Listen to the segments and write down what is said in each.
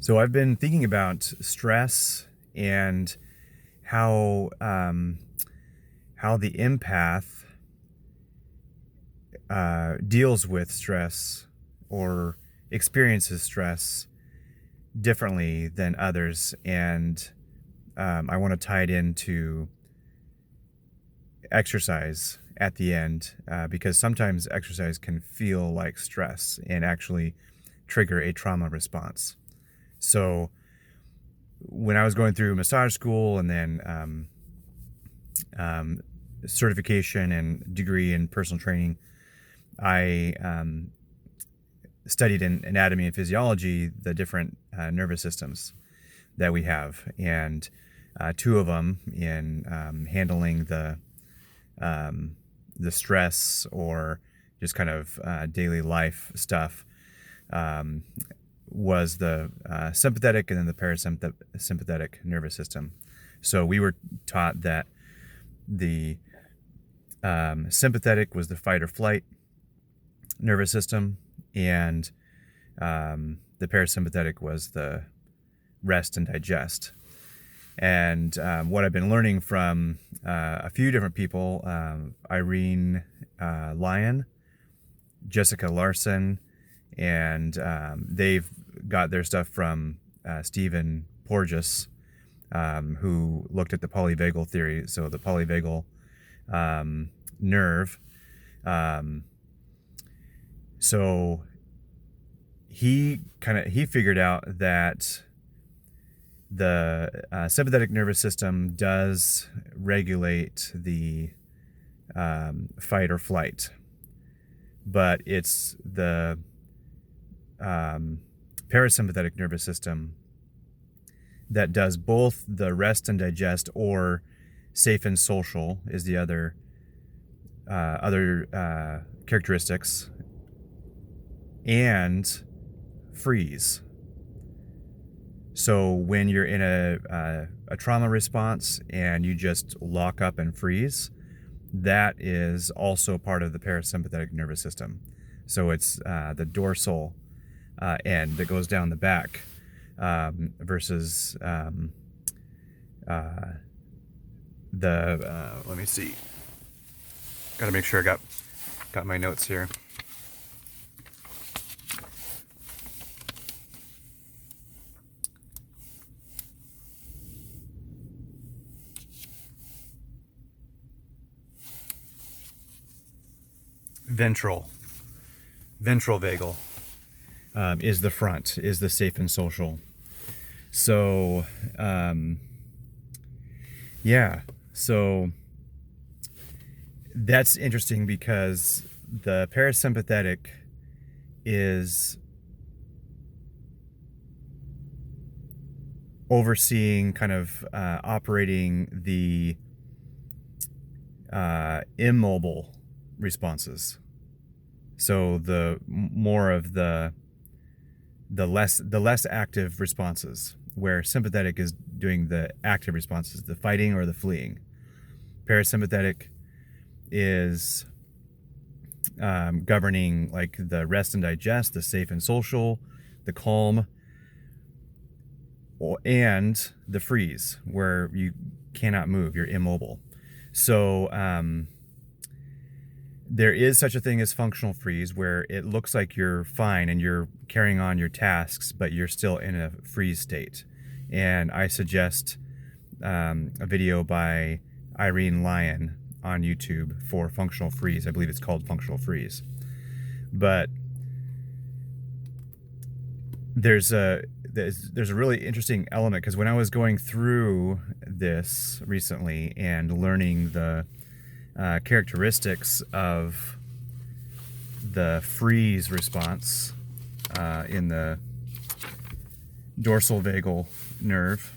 So I've been thinking about stress and how the empath deals with stress or experiences stress differently than others, and I want to tie it into exercise at the end because sometimes exercise can feel like stress and actually trigger a trauma response. So when I was going through massage school and then um, certification and degree in personal training, I studied in anatomy and physiology, the different nervous systems that we have, and two of them in handling the stress or just kind of daily life stuff um, was the sympathetic and then the parasympathetic nervous system. So we were taught that the sympathetic was the fight or flight nervous system, and the parasympathetic was the rest and digest. And what I've been learning from a few different people, Irene Lyon, Jessica Larson, and they've got their stuff from Stephen Porges, who looked at the polyvagal theory, so the polyvagal nerve. So he figured out that the sympathetic nervous system does regulate the fight or flight, but it's the parasympathetic nervous system that does both the rest and digest, or safe and social is the other characteristics, and freeze. So when you're in a trauma response and you just lock up and freeze, that is also part of the parasympathetic nervous system. So it's the dorsal end that goes down the back versus let me see. Got to make sure I got my notes here. Ventral vagal is the front, is the safe and social. So so that's interesting because the parasympathetic is overseeing, kind of operating the immobile responses. So the more of the less active responses, where sympathetic is doing the active responses, the fighting or the fleeing. Parasympathetic is governing like the rest and digest, the safe and social, the calm, and the freeze, where you cannot move, you're immobile. So there is such a thing as functional freeze, where it looks like you're fine and you're carrying on your tasks, but you're still in a freeze state. And I suggest a video by Irene Lyon on YouTube for functional freeze. I believe it's called functional freeze. But there's a really interesting element, because when I was going through this recently and learning the characteristics of the freeze response in the dorsal vagal nerve,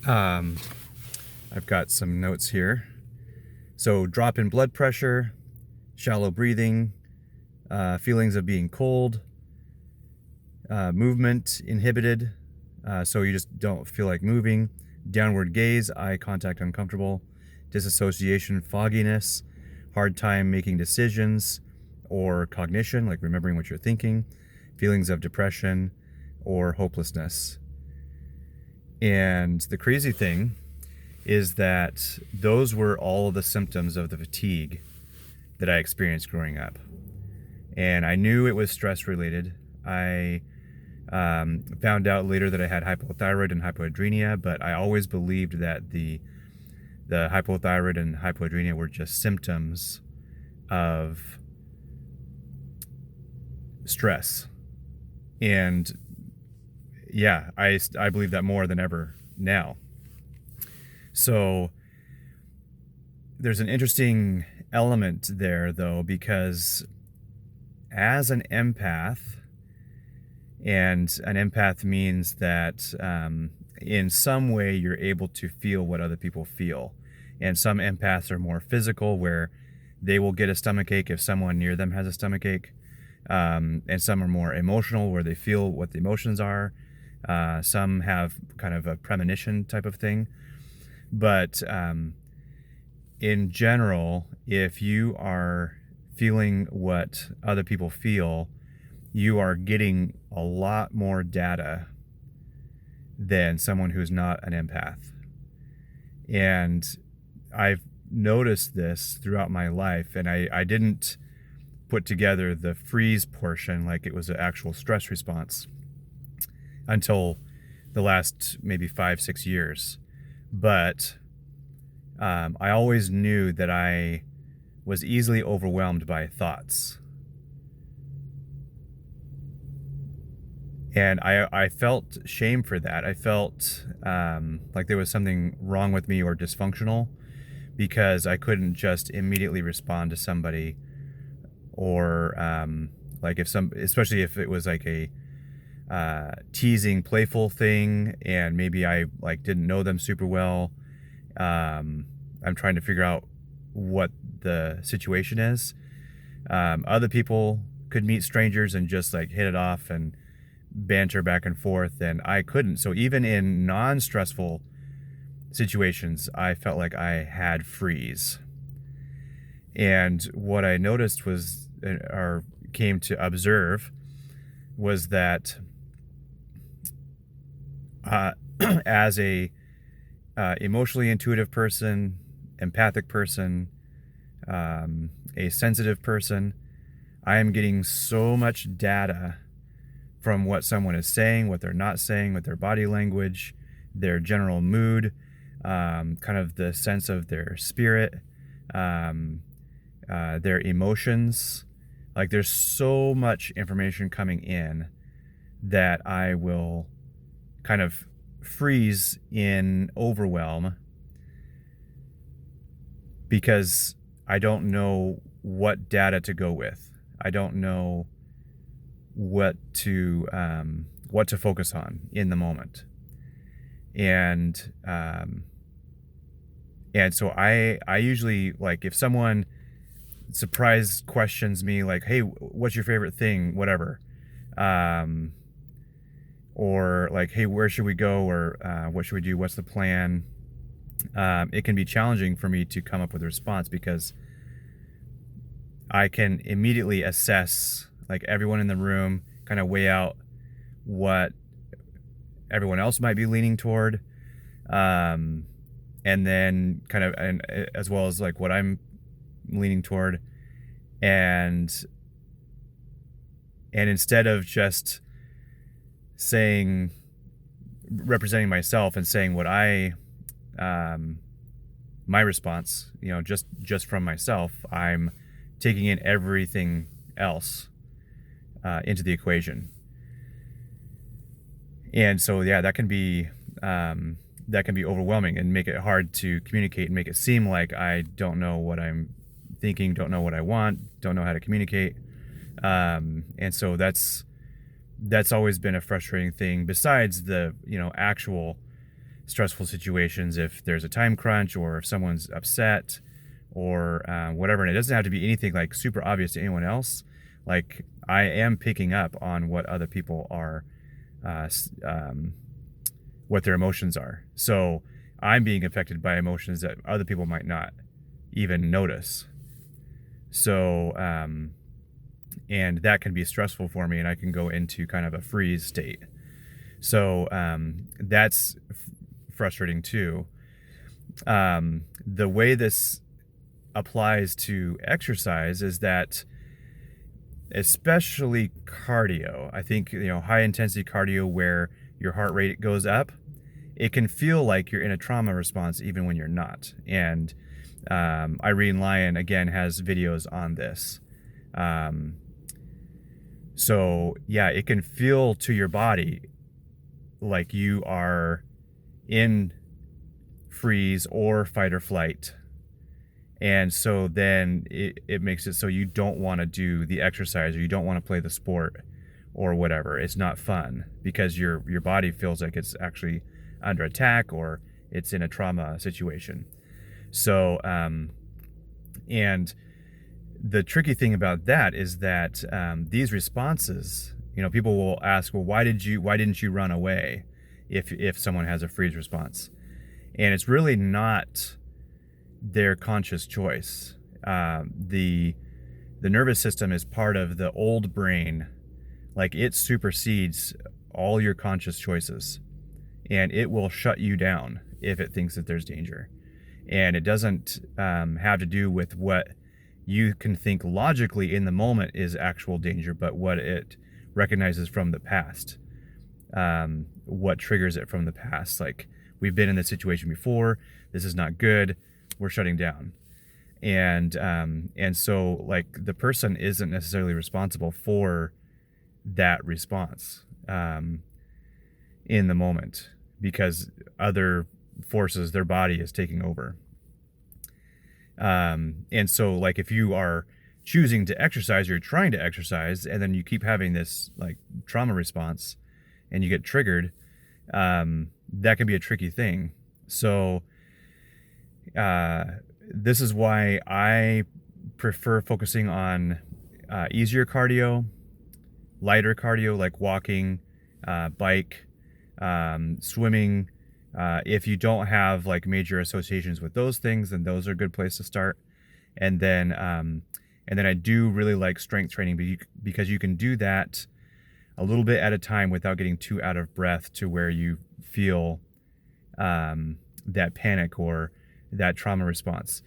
I've got some notes here. So drop in blood pressure, shallow breathing, feelings of being cold, movement inhibited, so you just don't feel like moving, downward gaze, eye contact uncomfortable, disassociation, fogginess, hard time making decisions or cognition, like remembering what you're thinking, feelings of depression or hopelessness. And the crazy thing is that those were all of the symptoms of the fatigue that I experienced growing up. And I knew it was stress related. I found out later that I had hypothyroid and hypoadrenia, but I always believed that the hypothyroid and hypoadrenia were just symptoms of stress. And yeah, I believe that more than ever now. So there's an interesting element there, though, because as an empath, and an empath means that in some way you're able to feel what other people feel. And some empaths are more physical, where they will get a stomachache if someone near them has a stomachache. And some are more emotional, where they feel what the emotions are. Some have kind of a premonition type of thing. But in general, if you are feeling what other people feel, you are getting a lot more data than someone who's not an empath. And I've noticed this throughout my life, and I didn't put together the freeze portion like it was an actual stress response until the last maybe 5-6 years. But I always knew that I was easily overwhelmed by thoughts. And I felt shame for that. I felt like there was something wrong with me or dysfunctional, because I couldn't just immediately respond to somebody, or like especially if it was like a teasing, playful thing, and maybe I like didn't know them super well. I'm trying to figure out what the situation is. Other people could meet strangers and just like hit it off and banter back and forth, and I couldn't. So even in non-stressful situations, I felt like I had freeze. And what I noticed was, or came to observe, was that as a emotionally intuitive person, empathic person, a sensitive person, I am getting so much data from what someone is saying, what they're not saying, with their body language, their general mood, kind of the sense of their spirit, their emotions. Like there's so much information coming in that I will kind of freeze in overwhelm, because I don't know what data to go with. I don't know what to focus on in the moment. And so I usually, like, if someone surprise questions me, like, hey, what's your favorite thing, whatever, or like, hey, where should we go, or what should we do, what's the plan, it can be challenging for me to come up with a response, because I can immediately assess like everyone in the room, kind of weigh out what everyone else might be leaning toward, and then kind of, and as well as like what I'm leaning toward, and instead of just representing myself and saying what I my response, just from myself, I'm taking in everything else into the equation. And so, yeah, that can be overwhelming and make it hard to communicate and make it seem like I don't know what I'm thinking, don't know what I want, don't know how to communicate. And so that's always been a frustrating thing, besides the, actual stressful situations, if there's a time crunch or if someone's upset or whatever. And it doesn't have to be anything like super obvious to anyone else. Like, I am picking up on what other people are, what their emotions are. So I'm being affected by emotions that other people might not even notice. So, and that can be stressful for me, and I can go into kind of a freeze state. So that's frustrating too. The way this applies to exercise is that, especially cardio, I think, high intensity cardio where your heart rate goes up, it can feel like you're in a trauma response even when you're not. And Irene Lyon, again, has videos on this. So yeah, it can feel to your body like you are in freeze or fight or flight. And so then it makes it so you don't want to do the exercise, or you don't want to play the sport or whatever. It's not fun because your body feels like it's actually under attack, or it's in a trauma situation. So, and the tricky thing about that is that these responses, people will ask, well, why didn't you run away if someone has a freeze response? And it's really not their conscious choice. The nervous system is part of the old brain. Like, it supersedes all your conscious choices, and it will shut you down if it thinks that there's danger. And it doesn't have to do with what you can think logically in the moment is actual danger, but what it recognizes from the past, what triggers it from the past. Like, we've been in this situation before, this is not good, we're shutting down. And so, like, the person isn't necessarily responsible for that response in the moment, because other forces, their body is taking over. And so, like, if you are choosing to exercise, you're trying to exercise, and then you keep having this like trauma response and you get triggered, that can be a tricky thing. So this is why I prefer focusing on easier cardio, lighter cardio, like walking, bike, swimming. If you don't have like major associations with those things, then those are a good place to start. And then I do really like strength training, because you can do that a little bit at a time without getting too out of breath to where you feel that panic or that trauma response.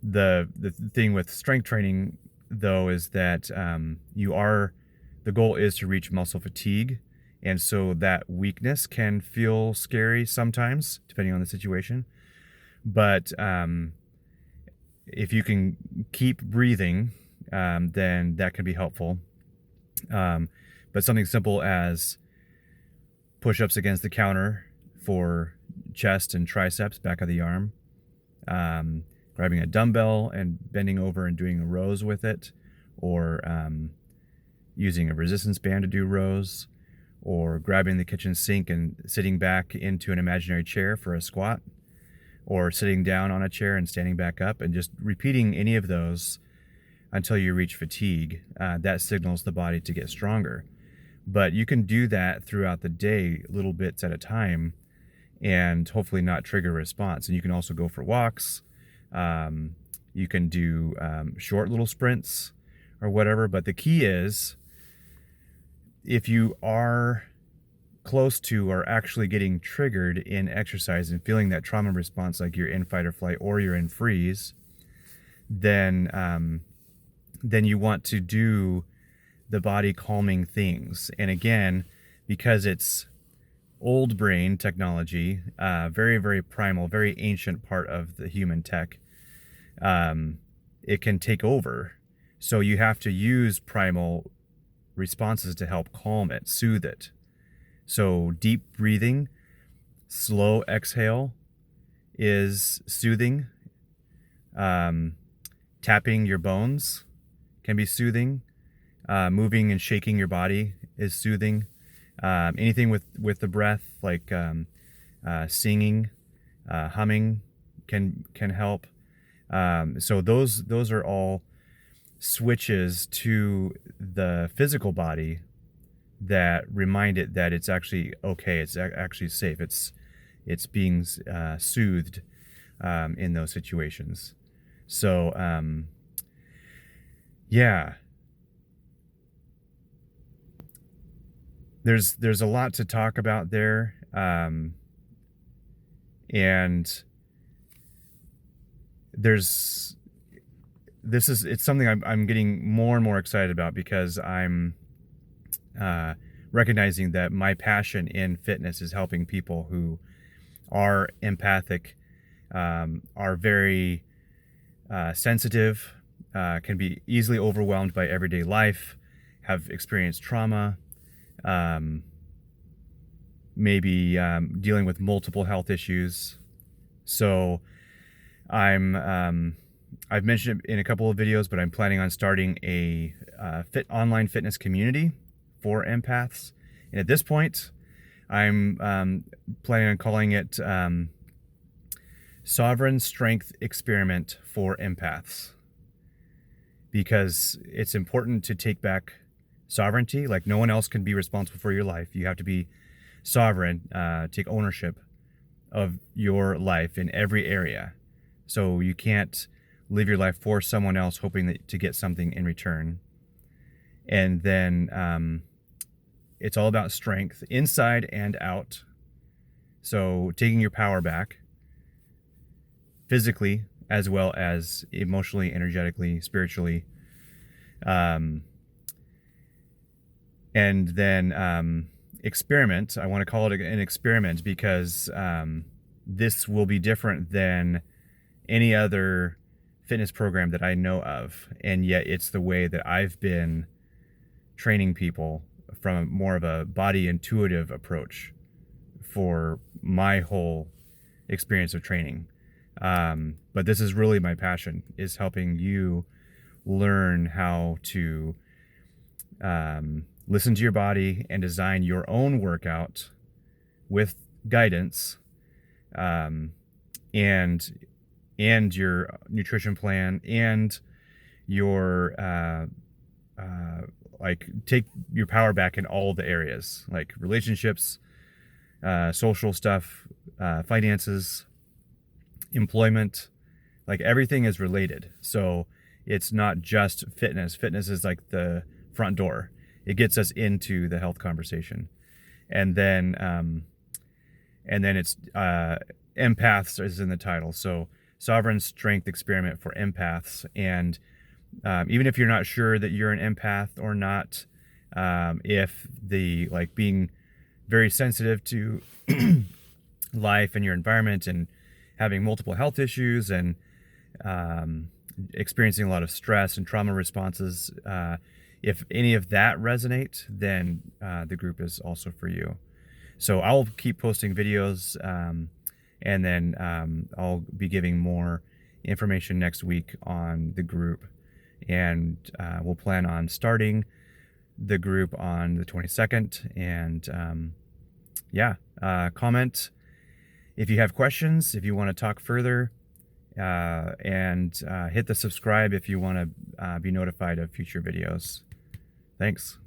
The thing with strength training, though, is that the goal is to reach muscle fatigue. And so that weakness can feel scary sometimes, depending on the situation. But if you can keep breathing, then that can be helpful. But something simple as push-ups against the counter for chest and triceps, back of the arm, grabbing a dumbbell and bending over and doing a rows with it, or using a resistance band to do rows, or grabbing the kitchen sink and sitting back into an imaginary chair for a squat, or sitting down on a chair and standing back up, and just repeating any of those until you reach fatigue. That signals the body to get stronger. But you can do that throughout the day, little bits at a time, and hopefully not trigger a response. And you can also go for walks. You can do short little sprints or whatever. But the key is, if you are close to or actually getting triggered in exercise and feeling that trauma response, like you're in fight or flight or you're in freeze, then you want to do the body calming things. And again, because it's old brain technology, very, very primal, very ancient part of the human tech, it can take over. So you have to use primal responses to help calm it, soothe it. So deep breathing, slow exhale is soothing. Tapping your bones can be soothing. Moving and shaking your body is soothing. Anything with the breath, like singing, humming can help. So those are all switches to the physical body that remind it that it's actually okay, it's actually safe, it's being soothed in those situations. So yeah, there's a lot to talk about there, and it's something I'm getting more and more excited about, because I'm recognizing that my passion in fitness is helping people who are empathic, are very sensitive, can be easily overwhelmed by everyday life, have experienced trauma, maybe dealing with multiple health issues. So I've mentioned it in a couple of videos, but I'm planning on starting a online fitness community for empaths. And at this point, I'm planning on calling it Sovereign Strength Experiment for Empaths, because it's important to take back sovereignty. Like, no one else can be responsible for your life. You have to be sovereign, take ownership of your life in every area. So you can't live your life for someone else hoping to get something in return. And then it's all about strength, inside and out. So taking your power back, physically as well as emotionally, energetically, spiritually. And then experiment. I want to call it an experiment, because this will be different than any other fitness program that I know of. And yet it's the way that I've been training people, from more of a body intuitive approach for my whole experience of training. But this is really my passion, is helping you learn how to listen to your body and design your own workout with guidance, and your nutrition plan, and your like, take your power back in all the areas, like relationships, social stuff, finances, employment. Like, everything is related. So it's not just fitness. Fitness is like the front door. It gets us into the health conversation. And then it's empaths is in the title. So Sovereign Strength Experiment for Empaths. And even if you're not sure that you're an empath or not, if the, like, being very sensitive to life and your environment, and having multiple health issues, and experiencing a lot of stress and trauma responses, if any of that resonate, then the group is also for you. So I'll keep posting videos, and then I'll be giving more information next week on the group. And we'll plan on starting the group on the 22nd. And comment if you have questions, if you want to talk further, and hit the subscribe if you want to be notified of future videos. Thanks.